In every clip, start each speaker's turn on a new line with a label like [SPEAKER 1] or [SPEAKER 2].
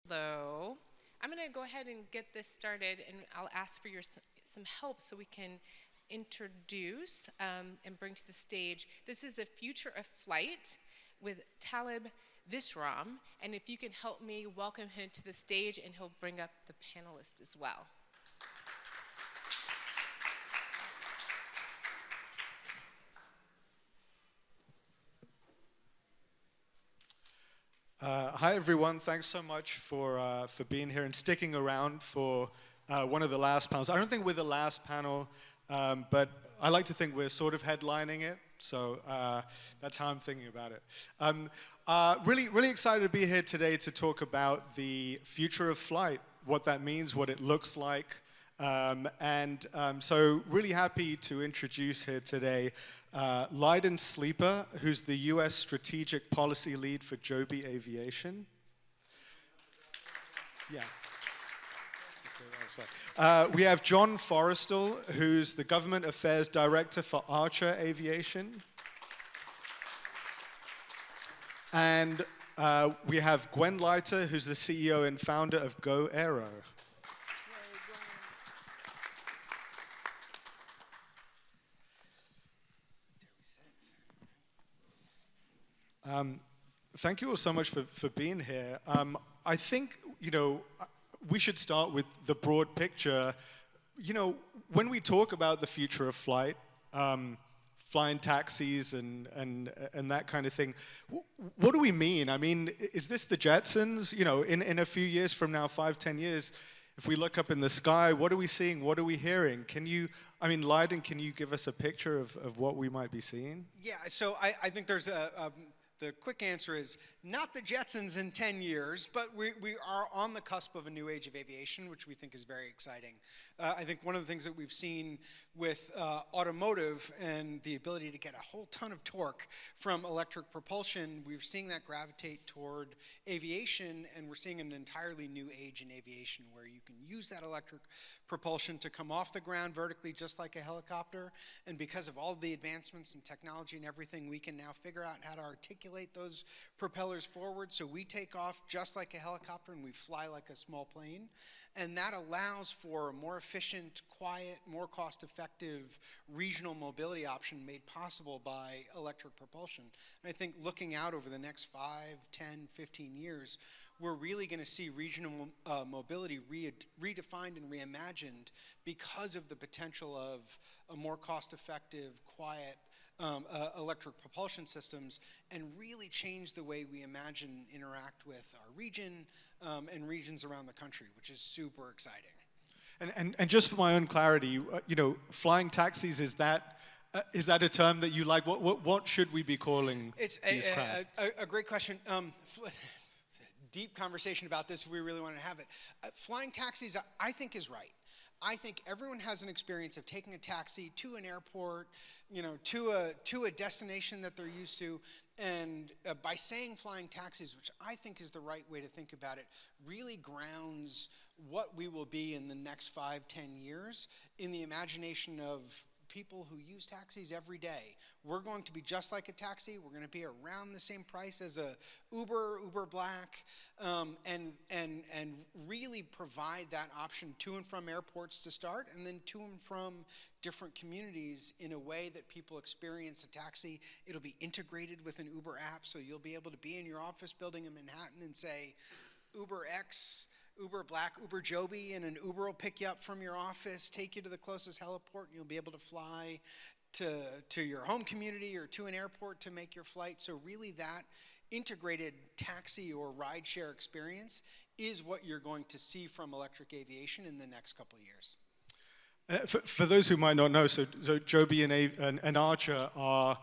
[SPEAKER 1] Hello. I'm going to go ahead and get this started, and I'll ask for some help so we can introduce and bring to the stage. This is a future of flight with Talib Visram, and if you can help me welcome him to the stage, and he'll bring up the panelists as well.
[SPEAKER 2] Hi everyone, thanks so much for being here and sticking around for one of the last panels. I don't think we're the last panel, but I like to think we're sort of headlining it, so that's how I'm thinking about it. Really excited to be here today to talk about the future of flight, what that means, what it looks like. So really happy to introduce here today Lydon Sleeper, who's the US Strategic Policy Lead for Joby Aviation. Yeah. We have John Forristal, who's the Government Affairs Director for Archer Aviation. And we have Gwen Lighter, who's the CEO and founder of GoAERO. Thank you all so much for being here. I think, we should start with the broad picture. When we talk about the future of flight, flying taxis and that kind of thing, what do we mean? I mean, is this the Jetsons? In a few years from now, 5-10 years, if we look up in the sky, what are we seeing? What are we hearing? Lydon, can you give us a picture of what we might be seeing?
[SPEAKER 3] Yeah, so I think there's the quick answer is not the Jetsons in 10 years, but we are on the cusp of a new age of aviation, which we think is very exciting. I think one of the things that we've seen with automotive and the ability to get a whole ton of torque from electric propulsion, we're seeing that gravitate toward aviation, and we're seeing an entirely new age in aviation where you can use that electric propulsion to come off the ground vertically just like a helicopter. And because of all the advancements in technology and everything, we can now figure out how to articulate those propellers forward so we take off just like a helicopter and we fly like a small plane. And that allows for a more efficient, quiet, more cost-effective regional mobility option made possible by electric propulsion. And I think looking out over the next 5, 10, 15 years, we're really going to see regional mobility redefined and reimagined because of the potential of a more cost-effective, quiet electric propulsion systems, and really change the way we imagine and interact with our region and regions around the country, which is super exciting.
[SPEAKER 2] And just for my own clarity, flying taxis, is that a term that you like? What should we be calling these craft?
[SPEAKER 3] A great question. Deep conversation about this if we really want to have it. Flying taxis, I think, is right. I think everyone has an experience of taking a taxi to an airport, to a destination that they're used to, and by saying flying taxis, which I think is the right way to think about it, really grounds what we will be in the next 5-10 years in the imagination of people who use taxis every day. We're going to be just like a taxi. We're going to be around the same price as a Uber Black, and really provide that option to and from airports to start, and then to and from different communities in a way that people experience a taxi. It'll be integrated with an Uber app, so you'll be able to be in your office building in Manhattan and say, Uber X, Uber Black, Uber Joby, and an Uber will pick you up from your office, take you to the closest heliport, and you'll be able to fly to your home community or to an airport to make your flight. So really that integrated taxi or rideshare experience is what you're going to see from electric aviation in the next couple of years.
[SPEAKER 2] For those who might not know, so Joby and Archer are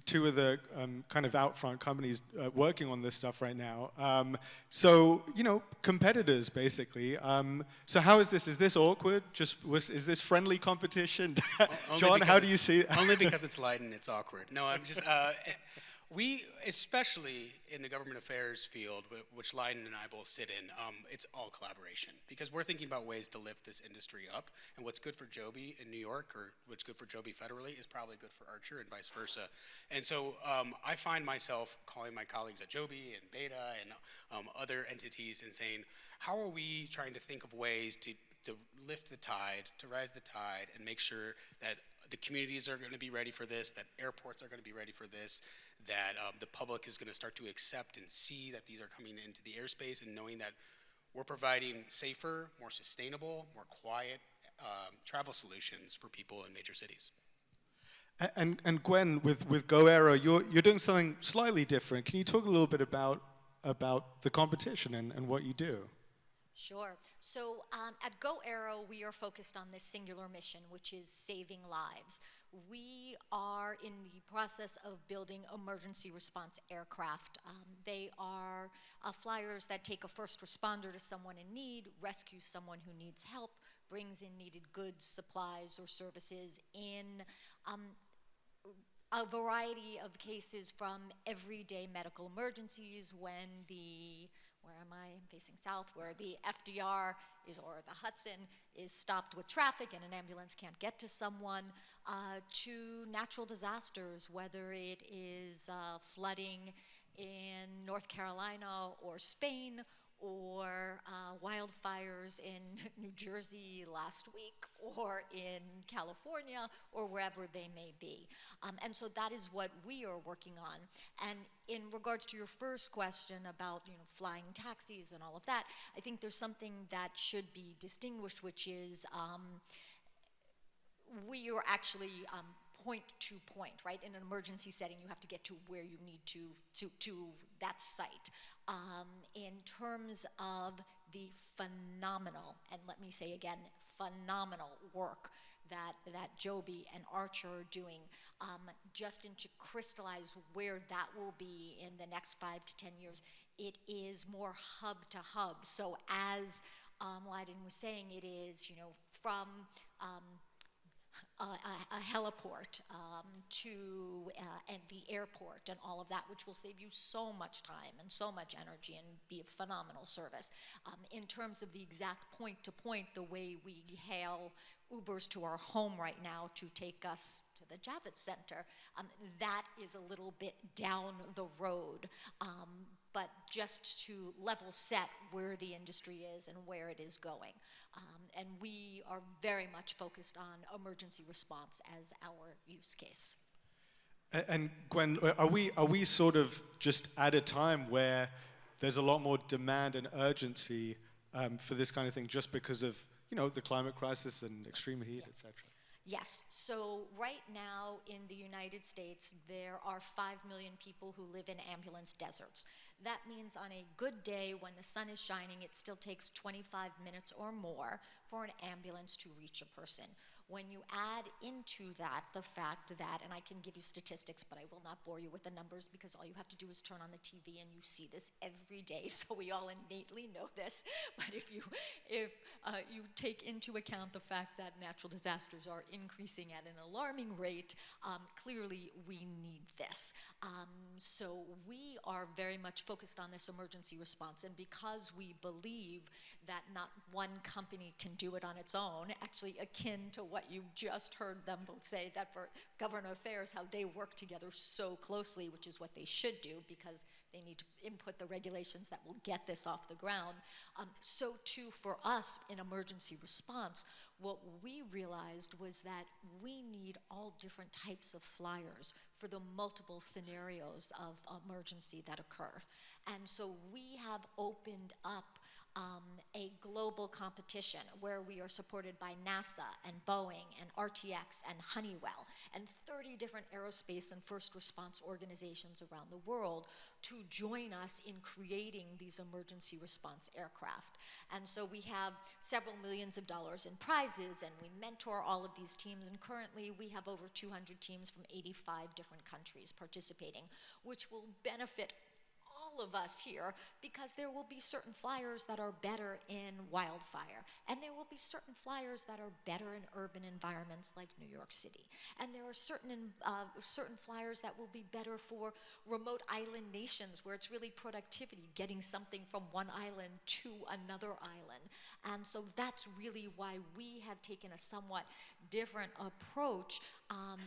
[SPEAKER 2] two of the kind of out-front companies working on this stuff right now. Competitors, basically. So how is this? Is this awkward? Is this friendly competition? John, how do you see it?
[SPEAKER 4] Only because it's Lydon, it's awkward. No, I'm just... We, especially in the government affairs field, which Lydon and I both sit in, it's all collaboration because we're thinking about ways to lift this industry up. And what's good for Joby in New York or what's good for Joby federally is probably good for Archer and vice versa. And so I find myself calling my colleagues at Joby and Beta and other entities and saying, how are we trying to think of ways to lift the tide, to rise the tide, and make sure that the communities are going to be ready for this, that airports are going to be ready for this, that the public is going to start to accept and see that these are coming into the airspace, and knowing that we're providing safer, more sustainable, more quiet travel solutions for people in major cities.
[SPEAKER 2] And Gwen, with GoAERO, you're doing something slightly different. Can you talk a little bit about the competition and what you do?
[SPEAKER 5] Sure. So at GoAERO, we are focused on this singular mission, which is saving lives. We are in the process of building emergency response aircraft. They are flyers that take a first responder to someone in need, rescues someone who needs help, brings in needed goods, supplies, or services in a variety of cases, from everyday medical emergencies when I'm facing south, where the FDR or the Hudson is stopped with traffic and an ambulance can't get to someone, to natural disasters, whether it is flooding in North Carolina or Spain, or wildfires in New Jersey last week, or in California, or wherever they may be. And so that is what we are working on. And in regards to your first question about flying taxis and all of that, I think there's something that should be distinguished, which is we are actually point to point, right? In an emergency setting, you have to get to where you need to that site. In terms of the phenomenal, and let me say again, phenomenal work that Joby and Archer are doing, just to crystallize where that will be in the next 5 to 10 years, it is more hub to hub. So as Lydon was saying, it is from a heliport to and the airport and all of that, which will save you so much time and so much energy and be a phenomenal service. In terms of the exact point to point, the way we hail Ubers to our home right now to take us to the Javits Center, that is a little bit down the road. But just to level set where the industry is and where it is going. And we are very much focused on emergency response as our use case.
[SPEAKER 2] And Gwen, are we sort of just at a time where there's a lot more demand and urgency for this kind of thing, just because of the climate crisis and extreme heat, et cetera?
[SPEAKER 5] Yes. So right now in the United States, there are 5 million people who live in ambulance deserts. That means on a good day when the sun is shining, it still takes 25 minutes or more for an ambulance to reach a person. When you add into that the fact that, and I can give you statistics, but I will not bore you with the numbers because all you have to do is turn on the TV and you see this every day, so we all innately know this. But if you take into account the fact that natural disasters are increasing at an alarming rate, clearly we need this. So we are very much focused on this emergency response, and because we believe that not one company can do it on its own, actually akin to what you just heard them both say, that for government affairs, how they work together so closely, which is what they should do because they need to input the regulations that will get this off the ground. So too for us in emergency response, what we realized was that we need all different types of flyers for the multiple scenarios of emergency that occur. And so we have opened up a global competition where we are supported by NASA and Boeing and RTX and Honeywell and 30 different aerospace and first response organizations around the world to join us in creating these emergency response aircraft. And so we have several millions of dollars in prizes, and we mentor all of these teams, and currently we have over 200 teams from 85 different countries participating, which will benefit all all of us here, because there will be certain flyers that are better in wildfire, and there will be certain flyers that are better in urban environments like New York City, and there are certain flyers that will be better for remote island nations where it's really productivity, getting something from one island to another island. And so that's really why we have taken a somewhat different approach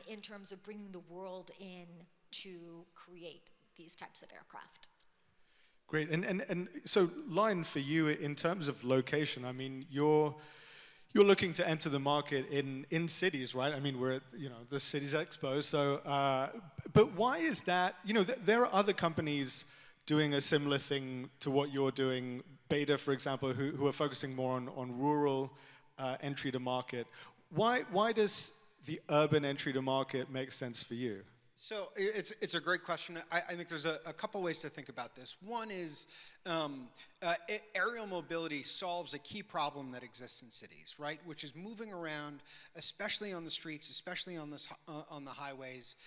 [SPEAKER 5] in terms of bringing the world in to create these types of aircraft.
[SPEAKER 2] Great, and so Lydon, for you, in terms of location, I mean, you're looking to enter the market in cities, right? I mean, we're at, the Cities Expo, so, but why is that? There are other companies doing a similar thing to what you're doing, Beta, for example, who are focusing more on rural entry to market. Why does the urban entry to market make sense for you?
[SPEAKER 3] So it's a great question. I think there's a couple ways to think about this. One is aerial mobility solves a key problem that exists in cities, right? Which is moving around, especially on the streets, especially on the highways,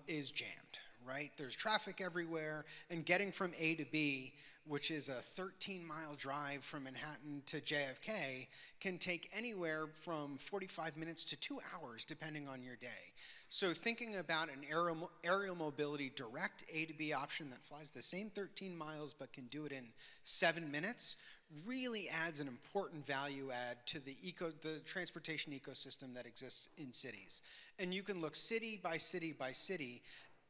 [SPEAKER 3] is jammed, right? There's traffic everywhere, and getting from A to B, which is a 13-mile drive from Manhattan to JFK, can take anywhere from 45 minutes to 2 hours, depending on your day. So thinking about an aerial mobility direct A to B option that flies the same 13 miles but can do it in 7 minutes really adds an important value add to the transportation ecosystem that exists in cities. And you can look city by city by city.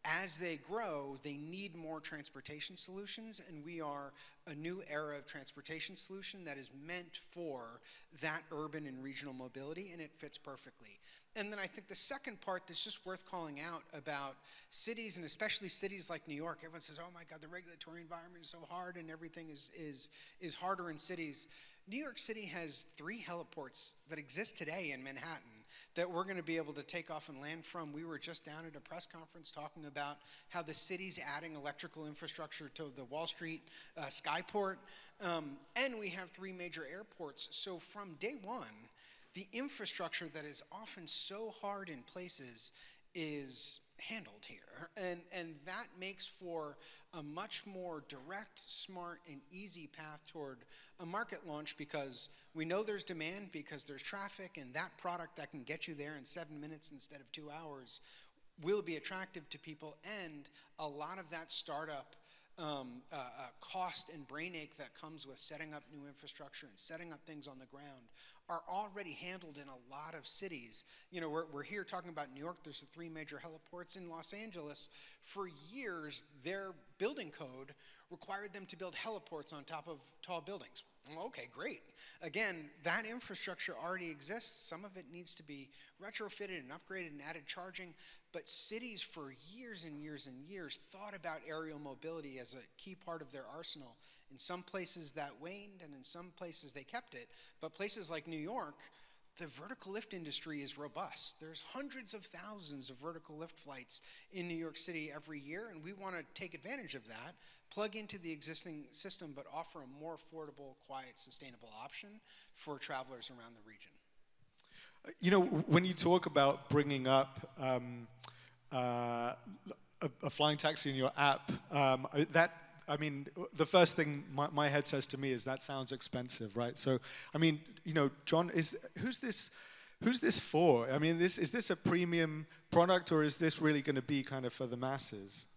[SPEAKER 3] As they grow, they need more transportation solutions, and we are a new era of transportation solution that is meant for that urban and regional mobility, and it fits perfectly. And then I think the second part that's just worth calling out about cities, and especially cities like New York, everyone says, oh my God, the regulatory environment is so hard and everything is harder in cities. New York City has 3 heliports that exist today in Manhattan that we're going to be able to take off and land from. We were just down at a press conference talking about how the city's adding electrical infrastructure to the Wall Street Skyport. And we have 3 major airports. So from day one, the infrastructure that is often so hard in places is handled here. And that makes for a much more direct, smart, and easy path toward a market launch, because we know there's demand, because there's traffic, and that product that can get you there in 7 minutes instead of 2 hours will be attractive to people. And a lot of that startup cost and brain ache that comes with setting up new infrastructure and setting up things on the ground are already handled in a lot of cities. We're here talking about New York. There's the 3 major heliports. In Los Angeles, for years, their building code required them to build heliports on top of tall buildings. Well, okay, great. Again, that infrastructure already exists. Some of it needs to be retrofitted and upgraded and added charging. But cities for years and years and years thought about aerial mobility as a key part of their arsenal. In some places that waned, and in some places they kept it. But places like New York, the vertical lift industry is robust. There's hundreds of thousands of vertical lift flights in New York City every year, and we want to take advantage of that, plug into the existing system, but offer a more affordable, quiet, sustainable option for travelers around the region.
[SPEAKER 2] When you talk about bringing up a flying taxi in your app, the first thing my head says to me is that sounds expensive, right? So, John, who's this for? Is this a premium product, or is this really going to be kind of for the masses?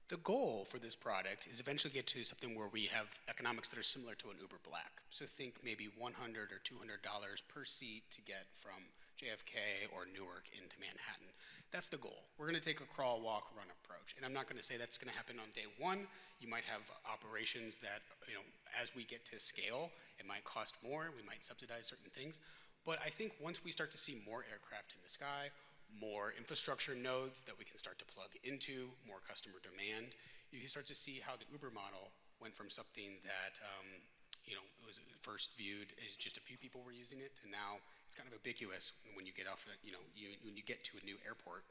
[SPEAKER 4] The goal for this product is eventually get to something where we have economics that are similar to an Uber Black. So think maybe $100 or $200 per seat to get from JFK or Newark into Manhattan. That's the goal. We're going to take a crawl, walk, run approach. And I'm not going to say that's going to happen on day one. You might have operations that, as we get to scale, it might cost more. We might subsidize certain things. But I think once we start to see more aircraft in the sky, more infrastructure nodes that we can start to plug into, more customer demand, you can start to see how the Uber model went from something that it was first viewed as just a few people were using it, to now it's kind of ubiquitous. When you get off, when you get to a new airport,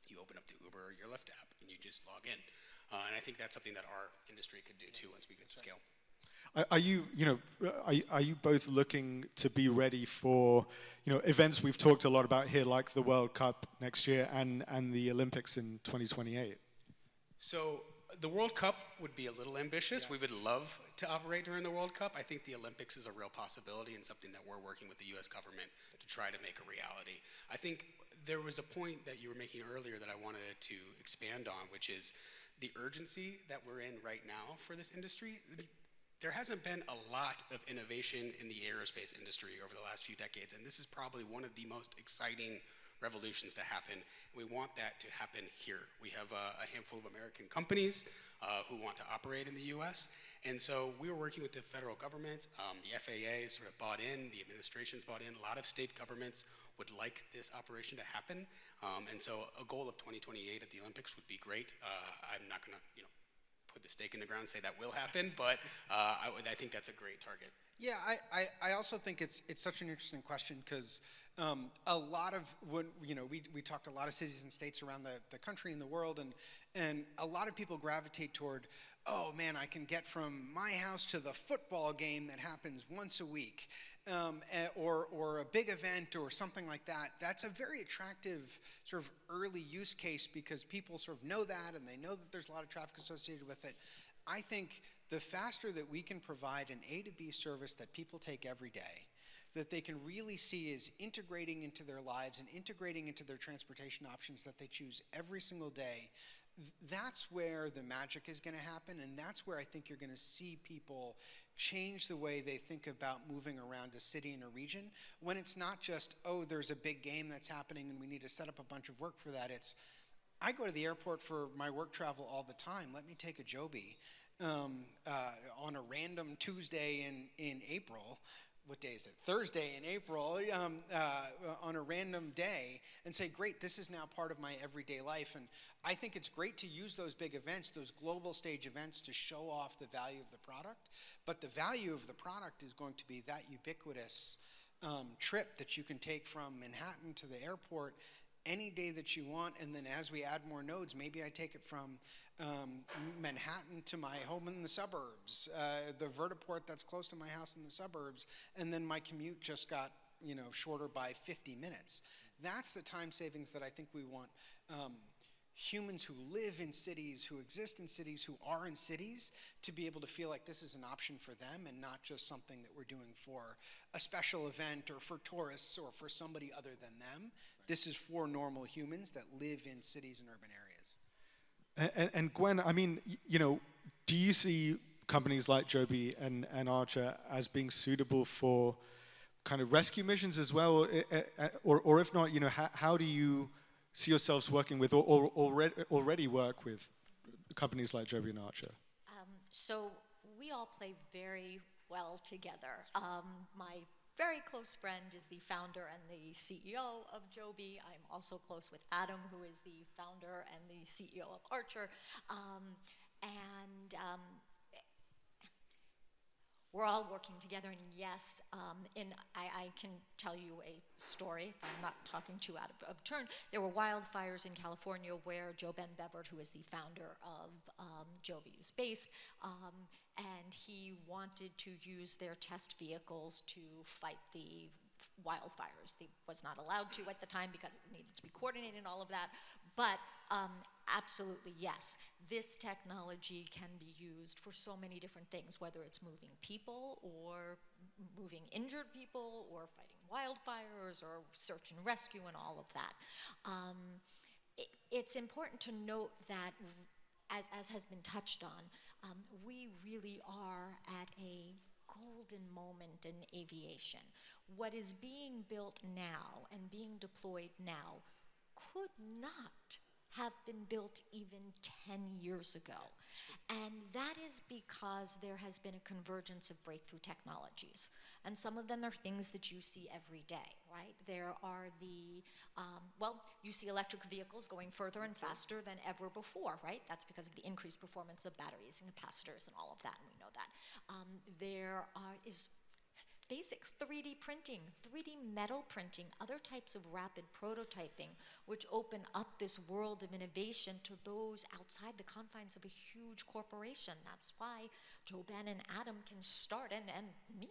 [SPEAKER 4] you open up the Uber or your Lyft app and you just log in. And I think that's something that our industry could do too once we get to scale.
[SPEAKER 2] Are you both looking to be ready for, events we've talked a lot about here, like the World Cup next year and the Olympics in 2028?
[SPEAKER 4] So The World Cup would be a little ambitious. We would love to operate during the World Cup. I think the Olympics is a real possibility and something that we're working with the US government to try to make a reality. I think there was a point that you were making earlier that I wanted to expand on, which is the urgency that we're in right now for this industry. There hasn't been a lot of innovation in the aerospace industry over the last few decades, and this is probably one of the most exciting revolutions to happen. We want that to happen here. We have a handful of American companies who want to operate in the US, and so we were working with the federal government. The FAA sort of bought in, the administration's bought in, a lot of state governments would like this operation to happen, and so a goal of 2028 at the Olympics would be great. I'm not gonna, put the stake in the ground and say that will happen, but I think that's a great target.
[SPEAKER 3] Yeah, I also think it's such an interesting question because a lot of when we talked to a lot of cities and states around the country and the world, and a lot of people gravitate toward, oh man, I can get from my house to the football game that happens once a week, or a big event or something like that. That's a very attractive sort of early use case because people sort of know that and they know that there's a lot of traffic associated with it. I think the faster that we can provide an A to B service that people take every day, that they can really see is integrating into their lives and integrating into their transportation options that they choose every single day, that's where the magic is going to happen, and that's where I think you're going to see people change the way they think about moving around a city and a region, when it's not just, oh, there's a big game that's happening and we need to set up a bunch of work for that. It's, I go to the airport for my work travel all the time. Let me take a Joby on a random Tuesday in April. What day is it? Thursday in April, on a random day, and say, great, this is now part of my everyday life. And I think it's great to use those big events, those global stage events, to show off the value of the product. But the value of the product is going to be that ubiquitous trip that you can take from Manhattan to the airport any day that you want, and then as we add more nodes, maybe I take it from Manhattan to my home in the suburbs, the vertiport that's close to my house in the suburbs, and then my commute just got shorter by 50 minutes. That's the time savings that I think we want humans who live in cities, who exist in cities, who are in cities, to be able to feel like this is an option for them and not just something that we're doing for a special event or for tourists or for somebody other than them. Right. This is for normal humans that live in cities and urban areas.
[SPEAKER 2] And Gwen, I mean, do you see companies like Joby and Archer as being suitable for kind of rescue missions as well? Or if not, how do you see yourselves working with or already work with companies like Joby and Archer?
[SPEAKER 5] So we all play very well together. My very close friend is the founder and the CEO of Joby. I'm also close with Adam, who is the founder and the CEO of Archer. We're all working together, and yes, I can tell you a story, if I'm not talking too out of turn. There were wildfires in California where Joe Ben Bevert, who is the founder of Joby, is based, and he wanted to use their test vehicles to fight the wildfires. He was not allowed to at the time because it needed to be coordinated and all of that, but absolutely yes. This technology can be used for so many different things, whether it's moving people or moving injured people or fighting wildfires or search and rescue and all of that. It's important to note that, as has been touched on, we really are at a golden moment in aviation. What is being built now and being deployed now could not have been built even 10 years ago. And that is because there has been a convergence of breakthrough technologies. And some of them are things that you see every day, right? There are you see electric vehicles going further and faster than ever before, right? That's because of the increased performance of batteries and capacitors and all of that, and we know that. There is basic 3D printing, 3D metal printing, other types of rapid prototyping, which open up this world of innovation to those outside the confines of a huge corporation. That's why Joe, Ben, and Adam can start, and me,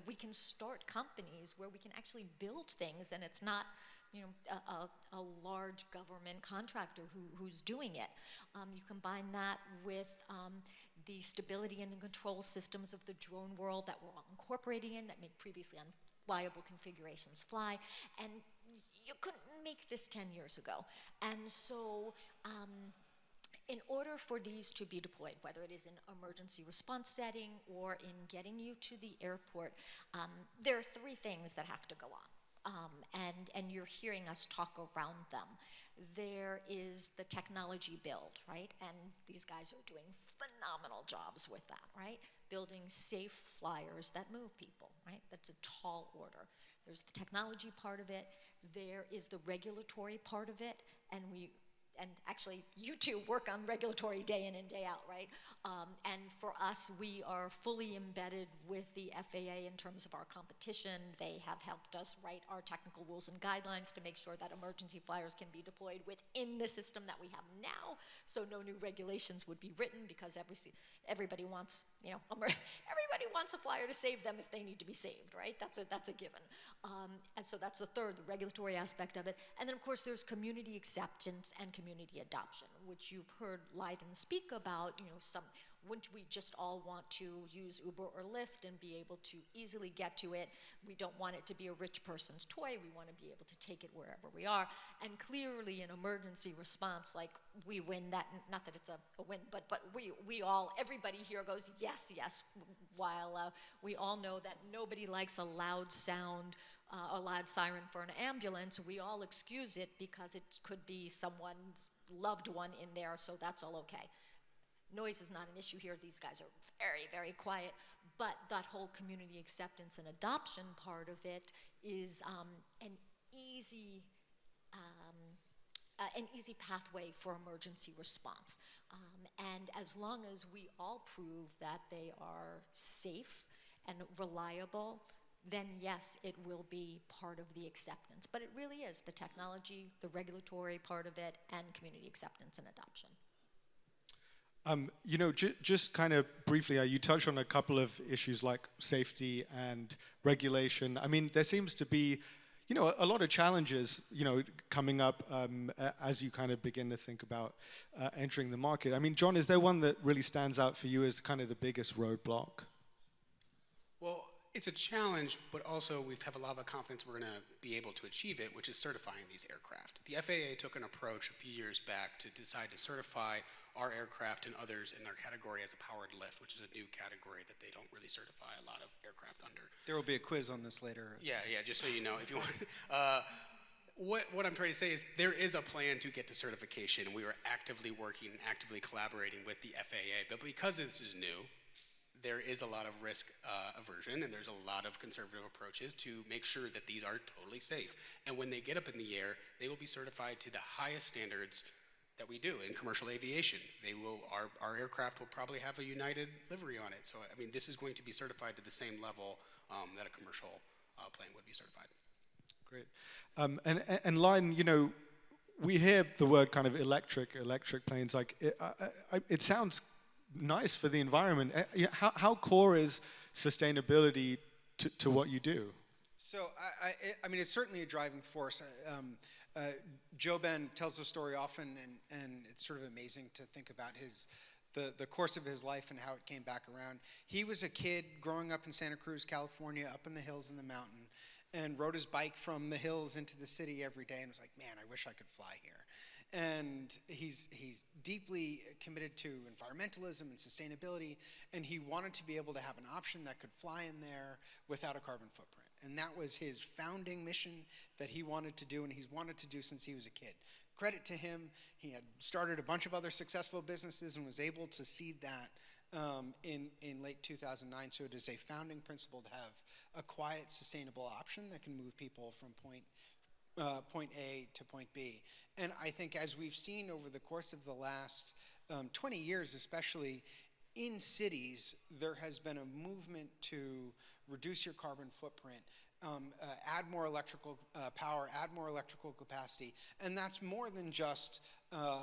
[SPEAKER 5] we can start companies where we can actually build things, and it's not a large government contractor who's doing it. You combine that with the stability and the control systems of the drone world that we're all incorporating in, that make previously unflyable configurations fly, and you couldn't make this 10 years ago. And so in order for these to be deployed, whether it is in emergency response setting or in getting you to the airport, there are three things that have to go on. And you're hearing us talk around them. There is the technology build, right? And these guys are doing phenomenal jobs with that, right? Building safe flyers that move people, right? That's a tall order. There's the technology part of it. There is the regulatory part of it, and actually, you two work on regulatory day in and day out, right? And for us, we are fully embedded with the FAA in terms of our competition. They have helped us write our technical rules and guidelines to make sure that emergency flyers can be deployed within the system that we have now, so no new regulations would be written, because everybody wants, everybody wants a flyer to save them if they need to be saved, right? That's a given. And so that's the third, the regulatory aspect of it. And then, of course, there's community acceptance and community adoption, which you've heard Lydon speak about. Wouldn't we just all want to use Uber or Lyft and be able to easily get to it? We don't want it to be a rich person's toy. We want to be able to take it wherever we are. And clearly, in emergency response, like, we win that. Not that it's a win, but we all, everybody here goes, yes, yes, while we all know that nobody likes a loud sound, a loud siren for an ambulance. We all excuse it because it could be someone's loved one in there, so that's all okay. Noise is not an issue here. These guys are very, very quiet. But that whole community acceptance and adoption part of it is an easy pathway for emergency response. And as long as we all prove that they are safe and reliable, then yes, it will be part of the acceptance. But it really is the technology, the regulatory part of it, and community acceptance and adoption.
[SPEAKER 2] Just kind of briefly, you touched on a couple of issues like safety and regulation. I mean, there seems to be, a lot of challenges, coming up as you kind of begin to think about entering the market. I mean, John, is there one that really stands out for you as kind of the biggest roadblock?
[SPEAKER 4] Well, it's a challenge, but also we have a lot of confidence we're going to be able to achieve it, which is certifying these aircraft. The FAA took an approach a few years back to decide to certify our aircraft and others in our category as a powered lift, which is a new category that they don't really certify a lot of aircraft under.
[SPEAKER 3] There will be a quiz on this later.
[SPEAKER 4] Yeah, just so you know, if you want. What I'm trying to say is there is a plan to get to certification, and we are actively working, actively collaborating with the FAA. But because this is new, there is a lot of risk aversion, and there's a lot of conservative approaches to make sure that these are totally safe. And when they get up in the air, they will be certified to the highest standards that we do in commercial aviation. Our aircraft will probably have a United livery on it. So, I mean, this is going to be certified to the same level that a commercial plane would be certified.
[SPEAKER 2] Great. And Lydon, we hear the word kind of electric planes. Like, it sounds nice for the environment. How core is sustainability to what you do?
[SPEAKER 3] So, I mean, it's certainly a driving force. Joby tells the story often, and it's sort of amazing to think about the course of his life and how it came back around. He was a kid growing up in Santa Cruz, California, up in the hills in the mountain, and rode his bike from the hills into the city every day and was like, man, I wish I could fly here. And he's deeply committed to environmentalism and sustainability, and he wanted to be able to have an option that could fly in there without a carbon footprint. And that was his founding mission that he wanted to do, and he's wanted to do since he was a kid. Credit to him, he had started a bunch of other successful businesses and was able to seed that in late 2009. So it is a founding principle to have a quiet, sustainable option that can move people from point A to point B. And I think as we've seen over the course of the last 20 years, especially in cities, there has been a movement to reduce your carbon footprint, add more electrical power, add more electrical capacity. And that's more than just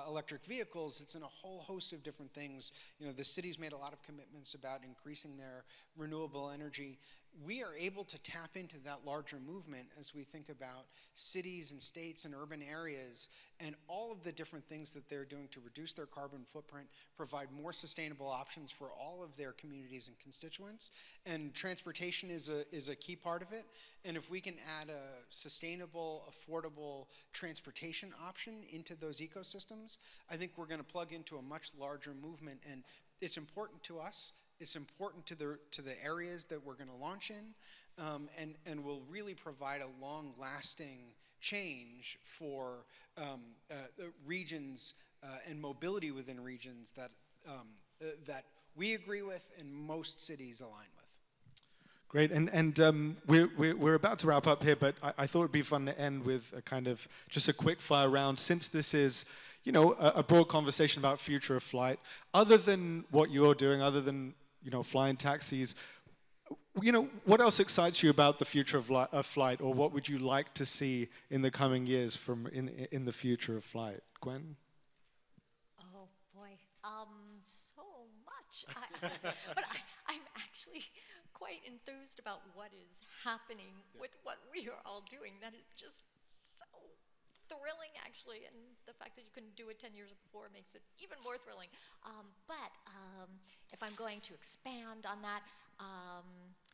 [SPEAKER 3] electric vehicles, it's in a whole host of different things. You know, the city's made a lot of commitments about increasing their renewable energy. We are able to tap into that larger movement as we think about cities and states and urban areas and all of the different things that they're doing to reduce their carbon footprint, provide more sustainable options for all of their communities and constituents. And transportation is a key part of it. And if we can add a sustainable, affordable transportation option into those ecosystems, I think we're going to plug into a much larger movement. And it's important to us. It's important to the areas that we're going to launch in, and will really provide a long-lasting change for the regions and mobility within regions that we agree with and most cities align with.
[SPEAKER 2] Great, and we're about to wrap up here, but I thought it'd be fun to end with a kind of just a quick fire round, since this is, you know, a broad conversation about future of flight. Other than what you're doing, other than, you know, flying taxis, you know, what else excites you about the future of flight, or what would you like to see in the coming years from in the future of flight? Gwen?
[SPEAKER 5] Oh boy, so much. But I'm actually quite enthused about what is happening with what we are all doing. That is just so thrilling, actually, and the fact that you couldn't do it 10 years before makes it even more thrilling. But if I'm going to expand on that,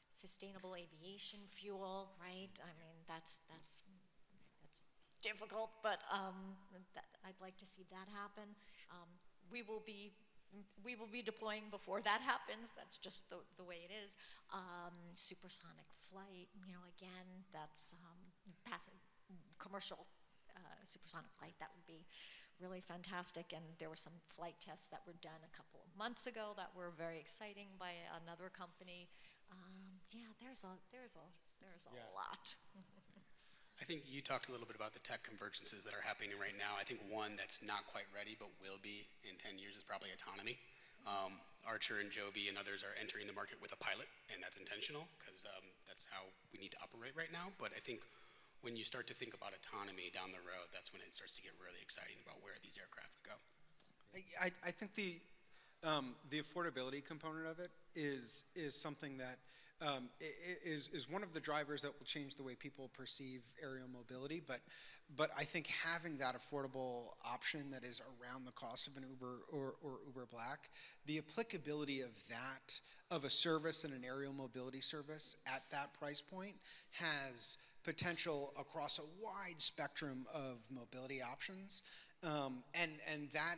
[SPEAKER 5] sustainable aviation fuel, right? I mean, that's difficult, but I'd like to see that happen. We will be deploying before that happens. That's just the way it is. Supersonic flight, you know, again, that's passive commercial supersonic flight. That would be really fantastic. And there were some flight tests that were done a couple of months ago that were very exciting by another company. Yeah, there's a lot.
[SPEAKER 4] I think you talked a little bit about the tech convergences that are happening right now. I think one that's not quite ready but will be in 10 years is probably autonomy. Archer and Joby and others are entering the market with a pilot, and that's intentional because that's how we need to operate right now. But I think when you start to think about autonomy down the road, that's when it starts to get really exciting about where these aircraft go.
[SPEAKER 3] I think the affordability component of it is something that is one of the drivers that will change the way people perceive aerial mobility. But I think having that affordable option that is around the cost of an Uber or Uber Black, the applicability of that, of a service and an aerial mobility service at that price point has potential across a wide spectrum of mobility options. And that,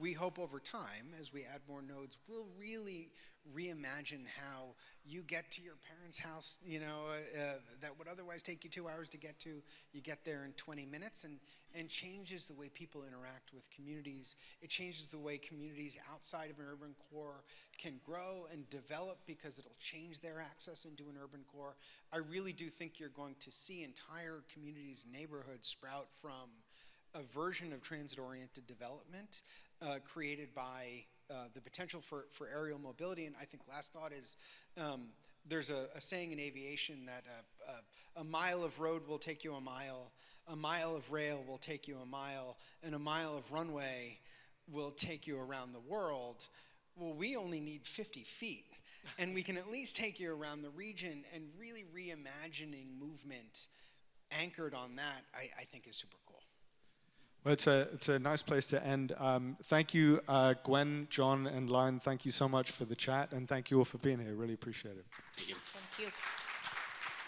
[SPEAKER 3] we hope over time, as we add more nodes, will really reimagine how you get to your parents' house, you know, that would otherwise take you 2 hours to get to, you get there in 20 minutes, and changes the way people interact with communities. It changes the way communities outside of an urban core can grow and develop because it'll change their access into an urban core. I really do think you're going to see entire communities and neighborhoods sprout from a version of transit-oriented development created by the potential for aerial mobility. And I think last thought is there's a saying in aviation that a mile of road will take you a mile of rail will take you a mile, and a mile of runway will take you around the world. Well, we only need 50 feet, and we can at least take you around the region, and really reimagining movement anchored on that, I think is super cool.
[SPEAKER 2] Well, it's a nice place to end. Thank you, Gwen, John, and Lydon. Thank you so much for the chat, and thank you all for being here. Really appreciate it.
[SPEAKER 4] Thank you.
[SPEAKER 1] Thank you.